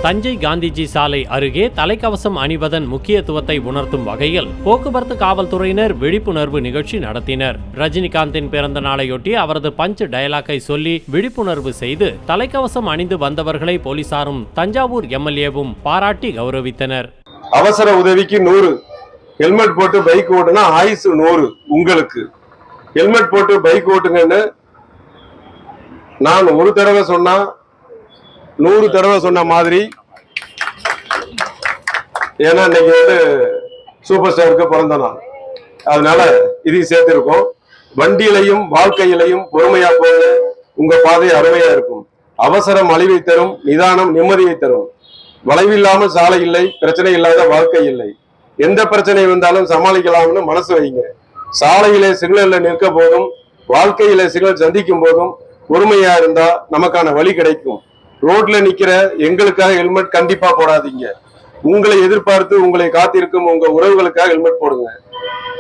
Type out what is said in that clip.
தஞ்சை காந்திஜி சாலை அருகே தலைக்கவசம் அணிவதன் முக்கியத்துவத்தை உணர்த்தும் வகையில் போக்குவரத்து காவல்துறையினர் விழிப்புணர்வு நிகழ்ச்சி நடத்தினர். ரஜினிகாந்தின் பிறந்த நாளையொட்டி அவரது பஞ்ச் டயலாக்கை சொல்லி விழிப்புணர்வு செய்து தலைக்கவசம் அணிந்து வந்தவர்களை போலீசாரும் தஞ்சாவூர் எம்எல்ஏவும் பாராட்டி கௌரவித்தனர். அவசர உதவிக்கு 100, ஹெல்மெட் போட்டு பைக் ஓட்டுனா ஆயுசு 100. உங்களுக்கு ஹெல்மெட் போட்டு பைக் ஓட்டுங்கன்னு நான் ஒரு தடவை சொன்னா 100 தடவை சொன்ன மாதிரி. ஏன்னா இன்னைக்கு சூப்பர் ஸ்டாருக்கு பிறந்த நாள், அதனால இதையும் சேர்த்திருக்கோம். வண்டியிலையும் வாழ்க்கையிலையும் பொறுமையா போங்க, உங்க பாதை அருமையா இருக்கும். அவசரம் அழிவை தரும், நிதானம் நிம்மதியை தரும். வளைவில்லாமல் சாலை இல்லை, பிரச்சனை இல்லாத வாழ்க்கை இல்லை. எந்த பிரச்சனை வந்தாலும் சமாளிக்கலாம்னு மனசு வைங்க. சாலையிலே சிக்னல்ல நிற்க போதும், வாழ்க்கையில சிக்னல் சந்திக்கும் போதும் பொறுமையா இருந்தா நமக்கான வழி கிடைக்கும். ரோட்ல நிக்கிற எங்களுக்காக ஹெல்மெட் கண்டிப்பா போடாதீங்க. உங்களை எதிர்பார்த்து உங்களை காத்திருக்கும் உங்க உறவுகளுக்காக ஹெல்மெட் போடுங்க.